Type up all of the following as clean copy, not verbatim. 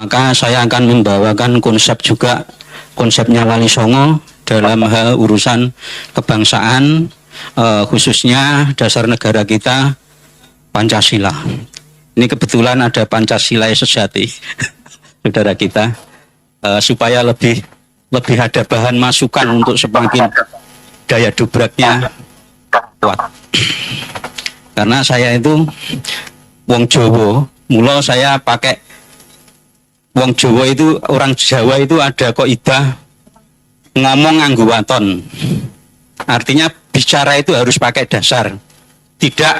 Maka saya akan membawakan konsep juga, konsepnya Wali Songo dalam hal urusan kebangsaan, khususnya dasar negara kita Pancasila. Ini kebetulan ada Pancasila sejati, saudara kita, supaya lebih ada bahan masukan untuk semakin daya dubraknya kuat. Karena saya itu wong Jawa, mula saya pakai wong Jawa itu, orang Jawa itu ada kaidah ngomong nganggo waton. Artinya bicara itu harus pakai dasar. Tidak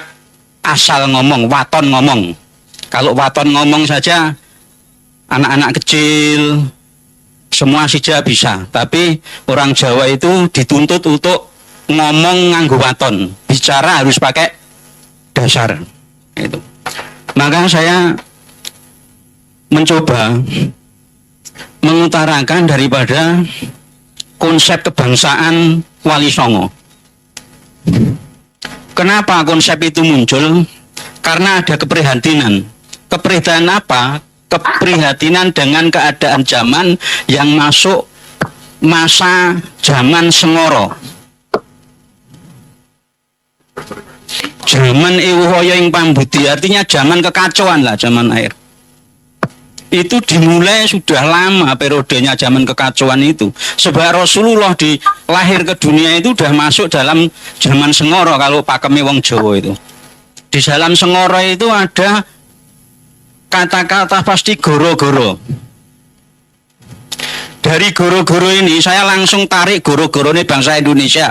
asal ngomong, waton ngomong. Kalau waton ngomong saja anak-anak kecil semua saja bisa, tapi orang Jawa itu dituntut untuk ngomong nganggo waton. Bicara harus pakai dasar. Itu. Maka saya mencoba mengutarakan daripada konsep kebangsaan Wali Songo. Kenapa konsep itu muncul? Karena ada keprihatinan. Keprihatinan apa? Keprihatinan dengan keadaan zaman yang masuk masa zaman Sengoro. Zaman Ewuhoyo ing Pambudi, artinya zaman kekacauan lah, zaman air. Itu dimulai sudah lama periodenya zaman kekacauan itu. Sebab Rasulullah di lahir ke dunia itu sudah masuk dalam zaman Sengoro kalau pakeme wong Jawa itu. Di dalam Sengoro itu ada kata-kata pasti goro-goro. Dari goro-goro ini saya langsung tarik goro-goro ini bangsa Indonesia.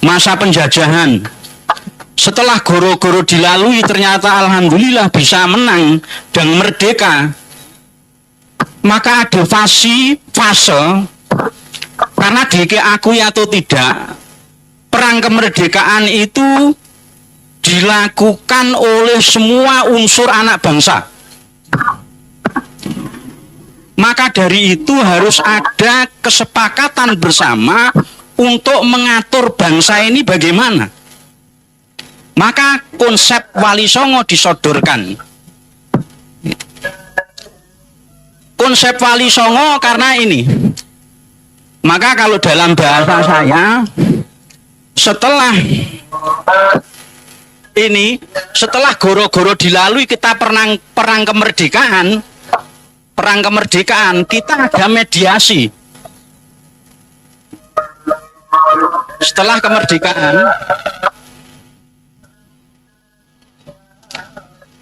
Masa penjajahan. Setelah goro-goro dilalui ternyata alhamdulillah bisa menang dan merdeka. Maka ada fase karena diakui atau tidak, perang kemerdekaan itu dilakukan oleh semua unsur anak bangsa. Maka dari itu harus ada kesepakatan bersama untuk mengatur bangsa ini bagaimana. Maka konsep Wali Songo disodorkan. Konsep Wali Songo karena ini. Maka kalau dalam bahasa saya, setelah ini, setelah goro-goro dilalui kita perang kemerdekaan, kita ada mediasi. Setelah kemerdekaan,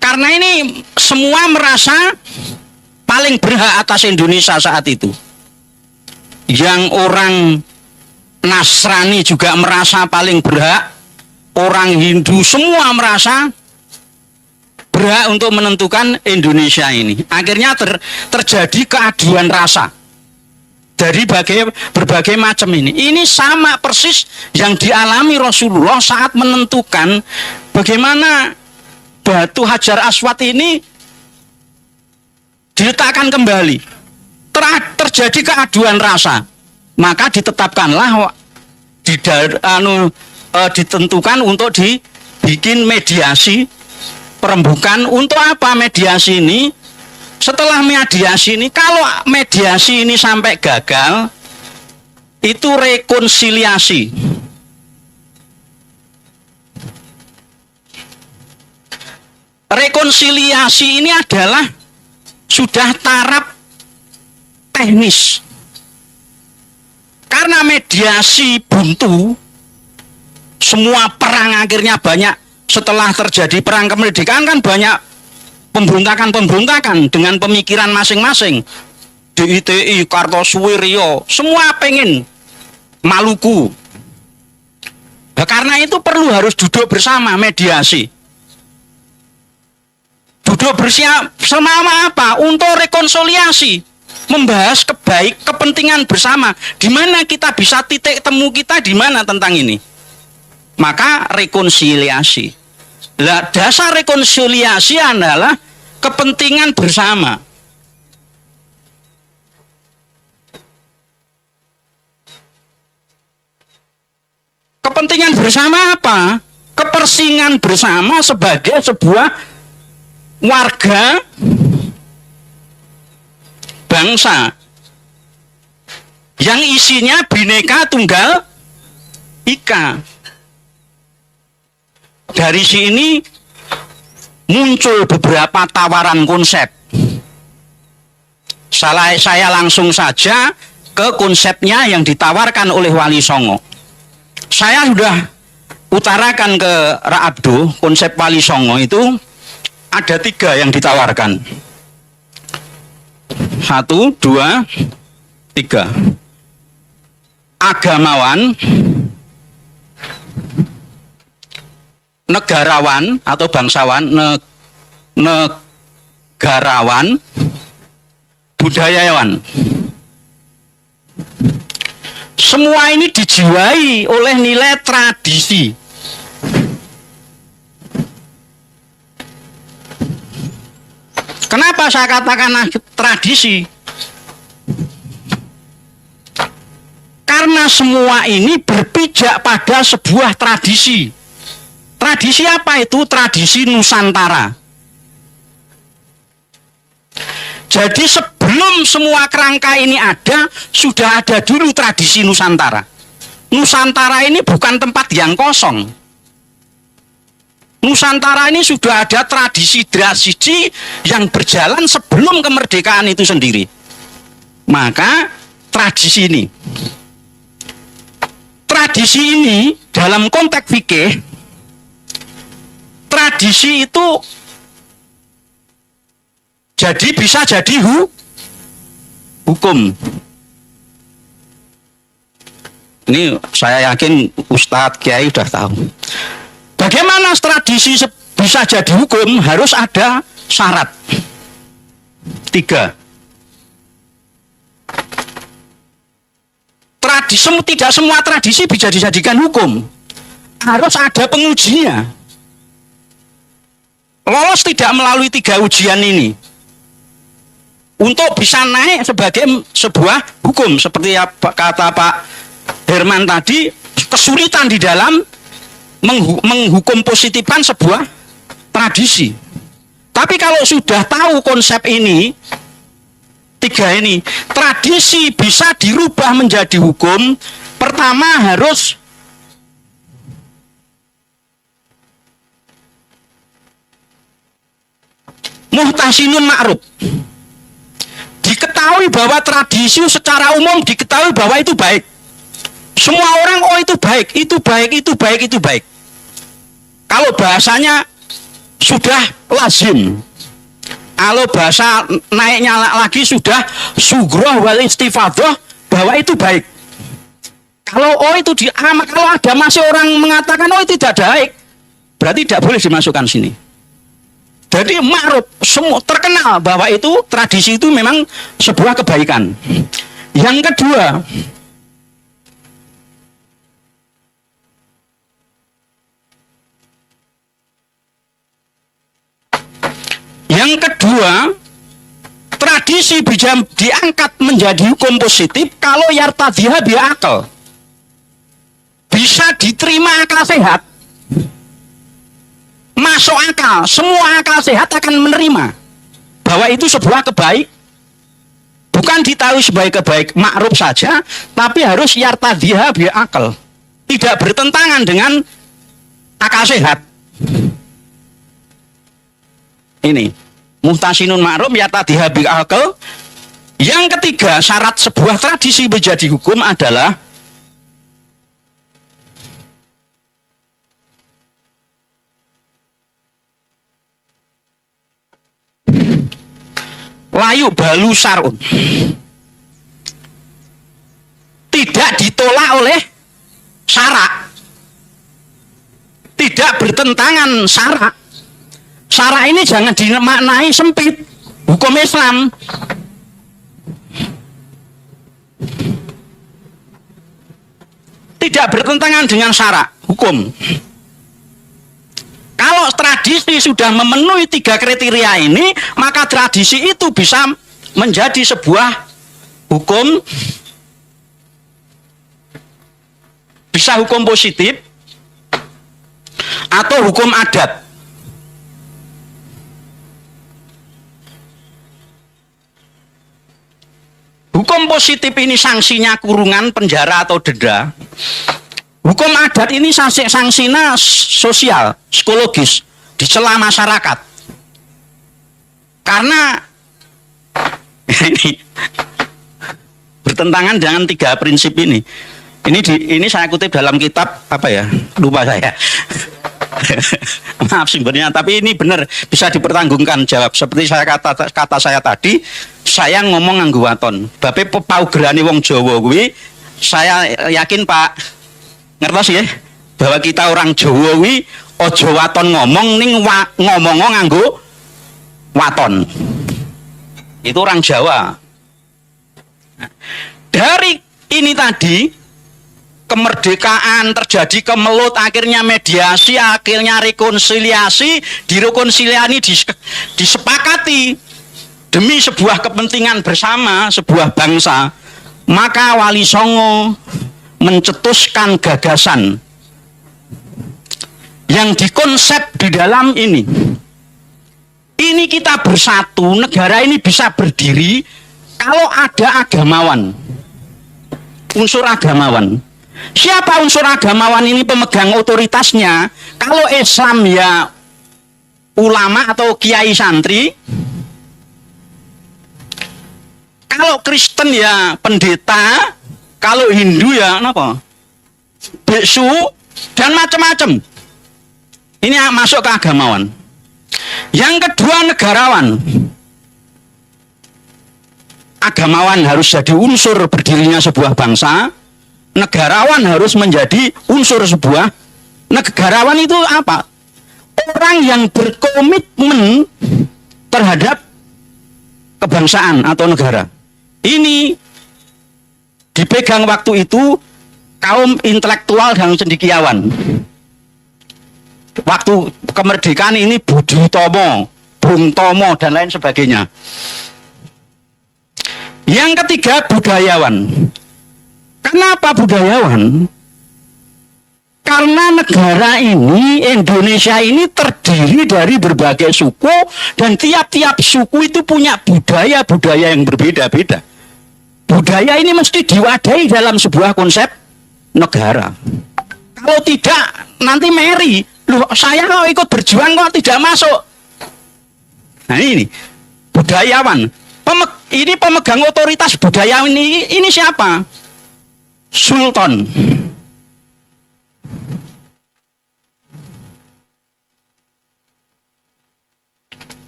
karena ini semua merasa paling berhak atas Indonesia saat itu. Yang orang Nasrani juga merasa paling berhak, orang Hindu semua merasa berhak untuk menentukan Indonesia ini. Akhirnya terjadi keaduan rasa dari berbagai macam ini. Ini sama persis yang dialami Rasulullah saat menentukan bagaimana batu Hajar Aswad ini diletakkan kembali. Terjadi keaduan rasa, maka ditetapkanlah ditentukan untuk dibikin mediasi perembukan. Untuk apa mediasi ini? Setelah mediasi ini, kalau mediasi ini sampai gagal, itu rekonsiliasi. Rekonsiliasi ini adalah sudah taraf teknis. Karena mediasi buntu, semua perang akhirnya banyak. Setelah terjadi perang kemerdekaan kan banyak pemberontakan dengan pemikiran masing-masing. DITI, Kartosuwiryo, semua pengen Maluku. Nah, karena itu perlu harus duduk bersama mediasi. Duduk bersama apa? Untuk rekonsiliasi, membahas kepentingan bersama. Di mana kita bisa titik temu kita di mana tentang ini? Maka rekonsiliasi. Lah, dasar rekonsiliasi adalah kepentingan bersama. Kepentingan bersama apa? Kepentingan bersama sebagai sebuah warga bangsa yang isinya Bhinneka Tunggal Ika. Dari sini muncul beberapa tawaran konsep. Saya langsung saja ke konsepnya yang ditawarkan oleh Wali Songo. Saya sudah utarakan ke Ra Abdo, konsep Wali Songo itu ada 3 yang ditawarkan. 1, 2, 3. Agamawan, negarawan atau bangsawan, negarawan, budayawan. Semua ini dijiwai oleh nilai tradisi. Kenapa saya katakan tradisi? Karena semua ini berpijak pada sebuah tradisi. Tradisi apa itu? Tradisi Nusantara. Jadi sebelum semua kerangka ini ada, sudah ada dulu tradisi Nusantara. Nusantara ini bukan tempat yang kosong. Nusantara ini sudah ada tradisi yang berjalan sebelum kemerdekaan itu sendiri. Maka tradisi ini dalam konteks fikih, tradisi itu jadi bisa jadi hukum. Ini saya yakin Ustadz Kiai sudah tahu. Bagaimana tradisi bisa jadi hukum? Harus ada syarat 3. Tidak semua tradisi bisa dijadikan hukum. Harus ada pengujinya. Lolos tidak melalui 3 ujian ini untuk bisa naik sebagai sebuah hukum. Seperti kata Pak Herman tadi, kesulitan di dalam menghukum positifan sebuah tradisi. Tapi kalau sudah tahu konsep ini, 3 ini, tradisi bisa dirubah menjadi hukum. Pertama harus muhtasinun ma'ruf. Diketahui bahwa tradisi secara umum diketahui bahwa itu baik. Semua orang, oh itu baik, itu baik, itu baik, itu baik. Kalau bahasanya sudah lazim. Kalau bahasa naiknya lagi sudah sugroh wal istifadah, bahwa itu baik. Kalau oh itu kalau ada masih orang mengatakan oh itu tidak baik, berarti tidak boleh dimasukkan sini. Jadi ma'ruf, semua terkenal bahwa itu tradisi itu memang sebuah kebaikan. Yang kedua, tradisi bisa diangkat menjadi hukum positif kalau yartadhiha bi akal. Bisa diterima akal sehat. Masuk akal, semua akal sehat akan menerima bahwa itu sebuah kebaik. Bukan ditahui sebagai kebaik ma'ruf saja, tapi harus yartadhiha bi akal. Tidak bertentangan dengan akal sehat. Ini muhtasinun ma'ruf yartadhiha bi akal. Yang ketiga, syarat sebuah tradisi menjadi hukum adalah layu balu sarun, tidak ditolak oleh syarak, tidak bertentangan syarak. Syarak ini jangan dimaknai sempit. Hukum Islam tidak bertentangan dengan syarak hukum. Kalau tradisi sudah memenuhi 3 kriteria ini, maka tradisi itu bisa menjadi sebuah hukum, bisa hukum positif atau hukum adat. hukum positif ini sanksinya kurungan, penjara atau denda. Hukum adat ini sanksinya sosial, psikologis, dicela masyarakat. Karena ini bertentangan dengan 3 prinsip ini. Ini saya kutip dalam kitab apa ya? Lupa saya. Maaf sumbernya, tapi ini benar bisa dipertanggungkan jawab. Seperti kata saya tadi, saya ngomong nganggo waton. Bape paugerane wong Jawa kuwi, saya yakin Pak ngertos ya, bahwa kita orang Jawa kuwi aja waton ngomong ning ngomong nganggo waton. Itu orang Jawa. Dari ini tadi kemerdekaan terjadi kemelut, akhirnya mediasi, akhirnya rekonsiliasi, disepakati demi sebuah kepentingan bersama sebuah bangsa. Maka Wali Songo mencetuskan gagasan yang dikonsep di dalam ini. Ini kita bersatu, negara ini bisa berdiri kalau ada agamawan, unsur agamawan. Siapa unsur agamawan ini pemegang otoritasnya? Kalau Islam ya ulama atau kiai santri, kalau Kristen ya pendeta, kalau Hindu ya apa? Biksu dan macam-macam. Ini masuk ke agamawan. Yang kedua negarawan. Agamawan harus jadi unsur berdirinya sebuah bangsa. Negarawan harus menjadi unsur sebuah negarawan. Itu apa? Orang yang berkomitmen terhadap kebangsaan atau negara. Ini dipegang waktu itu kaum intelektual dan cendekiawan. Waktu kemerdekaan ini Budi Utomo, Bung Tomo dan lain sebagainya. Yang ketiga budayawan. Kenapa budayawan? Karena negara ini, Indonesia ini terdiri dari berbagai suku, dan tiap-tiap suku itu punya budaya-budaya yang berbeda-beda. Budaya ini mesti diwadahi dalam sebuah konsep negara. Kalau tidak, nanti meri. Loh, saya kalau ikut berjuang kok tidak masuk. Nah ini budayawan. Ini pemegang otoritas budaya ini siapa? Sultan.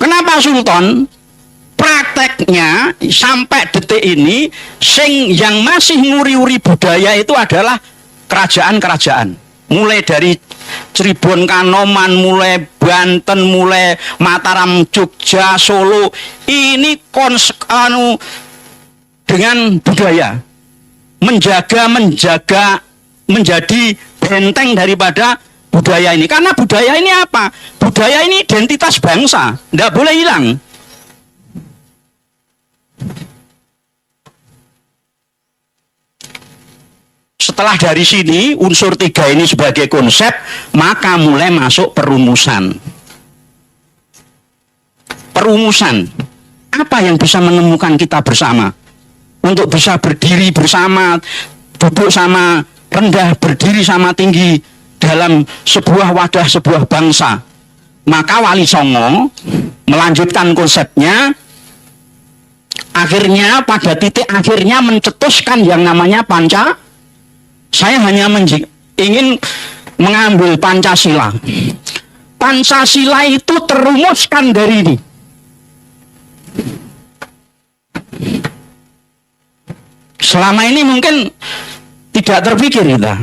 Kenapa Sultan? Prakteknya sampai detik ini yang masih nguri-uri budaya itu adalah kerajaan-kerajaan. Mulai dari Cirebon, Kanoman, mulai Banten, mulai Mataram, Jogja, Solo. Ini dengan budaya. Menjaga, menjadi benteng daripada budaya ini. Karena budaya ini apa? Budaya ini identitas bangsa. Tidak boleh hilang. Setelah dari sini unsur 3 ini sebagai konsep, maka mulai masuk perumusan. Perumusan. Apa yang bisa menemukan kita bersama? Untuk bisa berdiri bersama, duduk sama rendah, berdiri sama tinggi dalam sebuah wadah, sebuah bangsa. Maka Wali Songo melanjutkan konsepnya, akhirnya pada titik akhirnya mencetuskan yang namanya saya hanya ingin mengambil Pancasila. Pancasila itu terumuskan dari ini. Selama ini mungkin tidak terpikir kita.